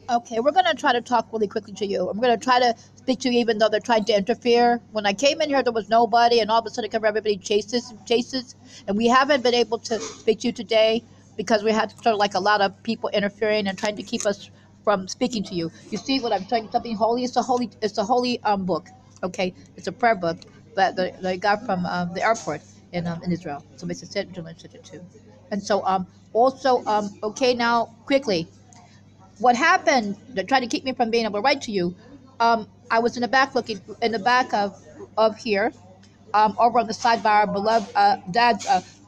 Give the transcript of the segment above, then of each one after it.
Okay, we're going to try to talk really quickly to you. I'm going to try to speak to you even though they're trying to interfere. When I came in here, there was nobody, and all of a sudden, everybody chases. And we haven't been able to speak to you today because we had sort of like a lot of people interfering and trying to keep us from speaking to you. You see what I'm telling you, something holy? It's a holy book. Okay, it's a prayer book that I got from the airport in Israel. Somebody said it too. And so also okay, now quickly what happened that tried to keep me from being able to write to you, I was in the back looking in the back of here, over on the side by our beloved dad's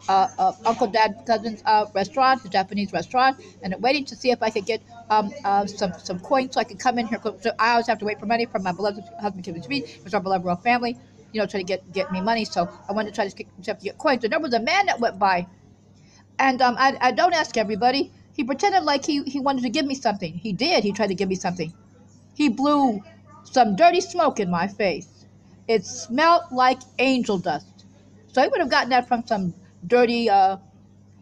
uncle dad cousin's restaurant, the Japanese restaurant, and waiting to see if I could get some coins so I could come in here. So I always have to wait for money from my beloved husband to me, which our beloved royal family, try to get me money. So I wanted to try to get coins. And there was a man that went by, and I don't ask everybody. He pretended like he wanted to give me something. He did. He tried to give me something. He blew some dirty smoke in my face. It smelled like angel dust. So he would have gotten that from some dirty,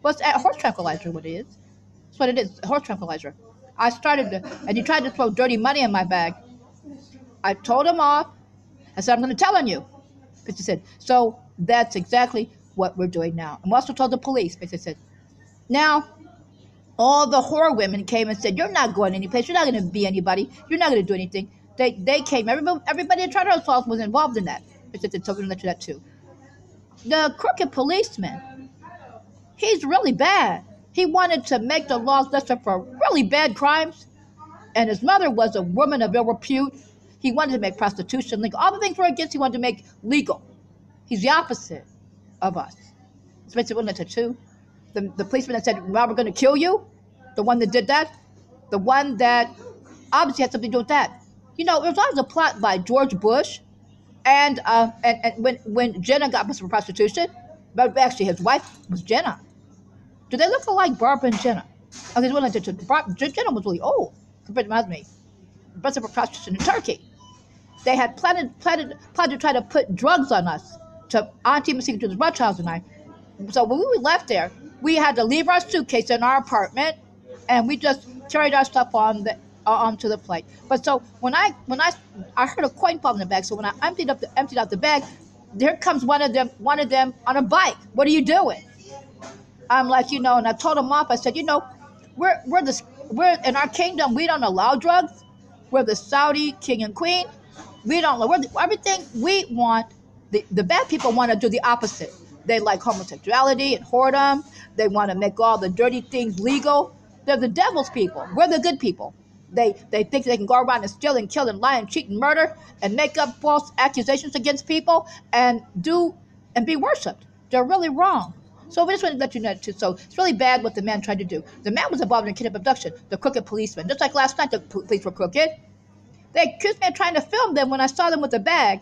what's that? Horse tranquilizer, what it is. That's what it is, horse tranquilizer. And he tried to throw dirty money in my bag. I told him off. I said, I'm going to tell on you. But he said, so that's exactly what we're doing now. And we also told the police. But they said, now, all the whore women came and said, you're not going any place. You're not going to be anybody. You're not going to do anything. They came. Everybody in Charter House was involved in that. They said, so we're going to let you that too. The crooked policeman, he's really bad. He wanted to make the laws lesser for really bad crimes. And his mother was a woman of ill repute. He wanted to make prostitution legal. All the things we're against, he wanted to make legal. He's the opposite of us. So basically, we're going to let you too. The policeman that said, well, we're going to kill you, the one that did that, the one that obviously had something to do with that. It was always a plot by George Bush, and when Jenna got busted for prostitution, but actually his wife was Jenna. Do they look alike, Barbara and Jenna? Okay, Jenna was really old compared to my husband. Busted for prostitution in Turkey. They had planned to try to put drugs on us, to Auntie Messina, to the Rothschilds and I. So when we left there, we had to leave our suitcase in our apartment, and we just carried our stuff onto the flight. But so when I heard a coin fall in the bag. So when I emptied out the bag, there comes one of them on a bike. What are you doing? I'm like, and I told him off. I said, we're in our kingdom. We don't allow drugs. We're the Saudi king and queen. We don't allow everything we want. The bad people want to do the opposite. They like homosexuality and whoredom. They want to make all the dirty things legal. They're the devil's people. We're the good people. They think they can go around and steal and kill and lie and cheat and murder and make up false accusations against people and be worshipped. They're really wrong. So we just want to let you know too. So it's really bad what the man tried to do. The man was involved in kidnapping abduction. The crooked policeman, just like last night, the police were crooked. They accused me of trying to film them when I saw them with a bag.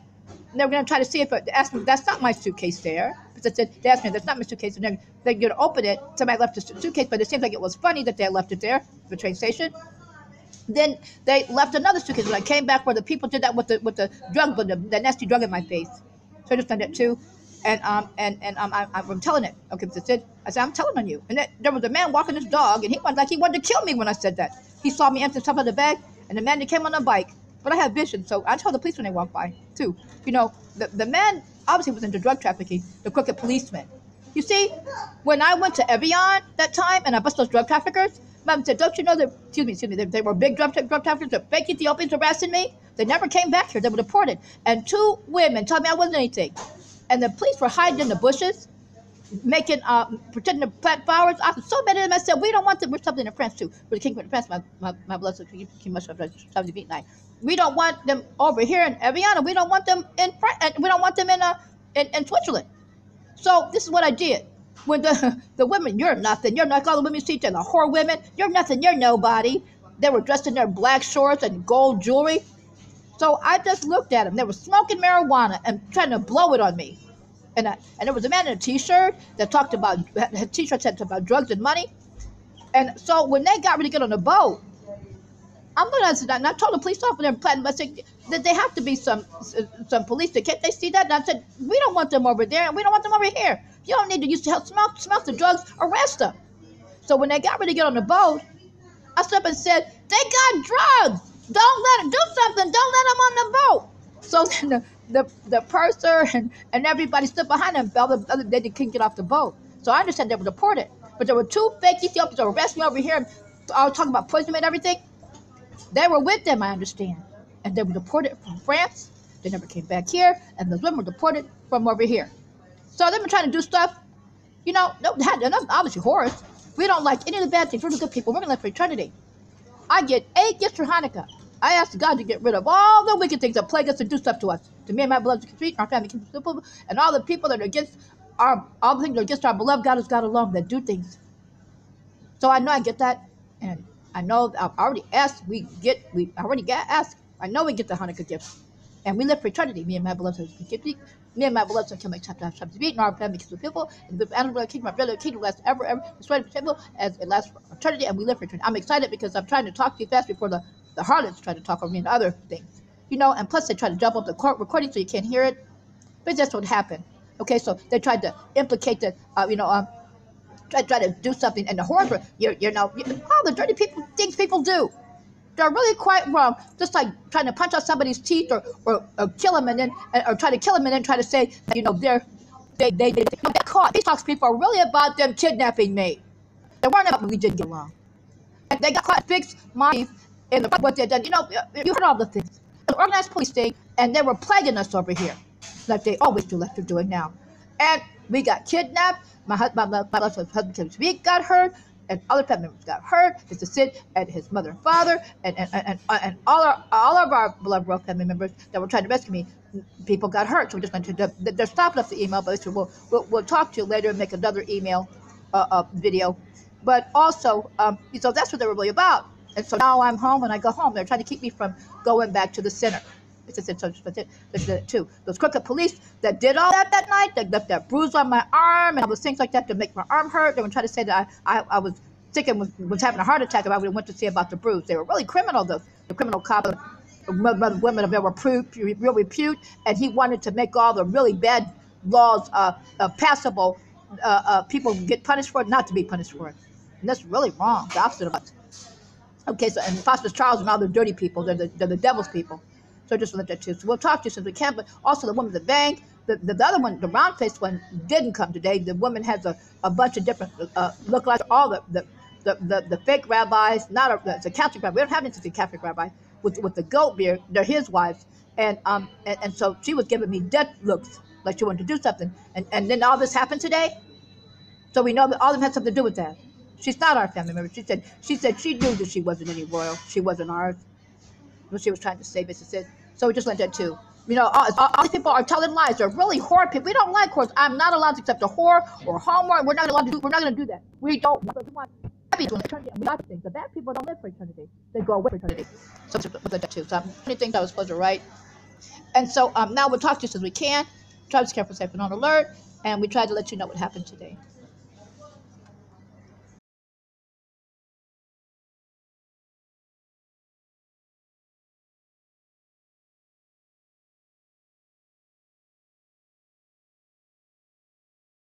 And they were going to try to see if they asked me, that's not my suitcase there. They asked me, that's not my suitcase. And they're going to open it. Somebody left the suitcase, but it seems like it was funny that they left it there, the train station. Then they left another suitcase. When I came back, where the people did that with the drug, with the nasty drug in my face. So I just done that too. And I'm telling it. Okay, that's it. I said, I'm telling on you. And there was a man walking his dog, and he wanted to kill me when I said that. He saw me empty stuff out of the bag, and the man that came on a bike. But I have vision, so I told the police when they walk by too. The man obviously was into drug trafficking. The crooked policeman. You see, when I went to Evian that time and I busted those drug traffickers, Mom said, "Don't you know that? Excuse me. They were big drug traffickers. The fake Ethiopians harassing me. They never came back here. They were deported. And two women told me I wasn't anything. And the police were hiding in the bushes, pretending to plant flowers. I was so mad at them. I said, we don't want them. We're something in France too. We're the kingdom of France. My blood king must have 79. We don't want them over here in Evian. We don't want them in France. And we don't want them in Switzerland. So this is what I did. When the women, you're nothing. You're like all the women you see, the whore women. You're nothing. You're nobody. They were dressed in their black shorts and gold jewelry. So I just looked at them. They were smoking marijuana and trying to blow it on me. And there was a man in a T-shirt that talked about, had T-shirts that talked about drugs and money. And so when they got ready to get on the boat, and I told the police officer in Platinum, I said that they have to be some police. Can't they see that? And I said, we don't want them over there, and we don't want them over here. You don't need to use to help smell the drugs. Arrest them. So when they got ready to get on the boat, I stood up and said, They got drugs. Don't let them do something. Don't let them on the boat. So then the purser and everybody stood behind them. The other day they couldn't get off the boat. So I understand they were deported. But there were two fake Ethiopians that were arresting me over here. I was talking about poisoning and everything. They were with them, I understand. And they were deported from France. They never came back here. And the women were deported from over here. So they've been trying to do stuff. You know, obviously horrors. We don't like any of the bad things. We're the good people. We're going to live for eternity. I get 8 gifts for Hanukkah. I ask God to get rid of all the wicked things that plague us and do stuff to us. To me and my beloved street, our family, and all the people that are against all the things that are against our beloved God is God alone that do things. So I know I get that, and I know I've already asked. I know we get the Hanukkah gifts, and we live for eternity. Me and my beloved son can make shabby, and our family kids with people, and the animal kingdom, my brother kingdom lasts ever, destroyed the table as it lasts for eternity, and we live for eternity. I'm excited because I'm trying to talk too fast before the harlots try to talk over me and other things, you know. And plus they try to jump up the court recording so you can't hear it, but that's what happened. Okay, so they tried to implicate the, try to do something, and the horrors were, all the dirty things people do. They're really quite wrong. Just like trying to punch out somebody's teeth or kill them and then, or try to kill them and then try to say, they got caught. These talks people are really about them kidnapping me. They weren't about we didn't get along. And they got caught big money in what they've done. You heard all the things. The organized police thing, and they were plaguing us over here, like they always do, like they're doing now. And we got kidnapped. My husband got hurt, and other family members got hurt. It's a Sid and his mother and father, and all of our beloved royal family members that were trying to rescue me. People got hurt, so we just went to they're stopping us the email, but we'll talk to you later and make another email video. But also, so that's what they were really about. And so now I'm home. When I go home, they're trying to keep me from going back to the center. Too. Those crooked police that did all that night, that left that bruise on my arm and all those things like that to make my arm hurt. They were trying to say that I was sick and was having a heart attack if I would have went to see about the bruise. They were really criminal, the criminal cop, women of their real repute, and he wanted to make all the really bad laws passable. People get punished for it, not to be punished for it. And that's really wrong, the opposite of us. Okay, so and Foster's Charles and all the dirty people, they're the devil's people. So just let that too. So we'll talk to you since we can, but also the woman at the bank, the other one, the round-faced one, didn't come today. The woman has a bunch of different lookalikes, all the fake rabbis, it's a Catholic rabbi. We don't have any Catholic rabbi with the goat beard. They're his wives, and so she was giving me death looks like she wanted to do something, and then all this happened today. So we know that all of them had something to do with that. She's not our family member. She said she knew that she wasn't any royal. She wasn't ours. What she was trying to say, basically. So we just let that too. All these people are telling lies. They're really whore people. We don't like whores. I'm not allowed to accept a whore or homo. We're not going to do that. We don't. We want eternity. We like things. The bad people don't live for eternity. They go away for eternity. So we let that too. So many things I was supposed to write. And so now we'll talk to you as we can. Try to be careful, safe, and on alert. And we try to let you know what happened today.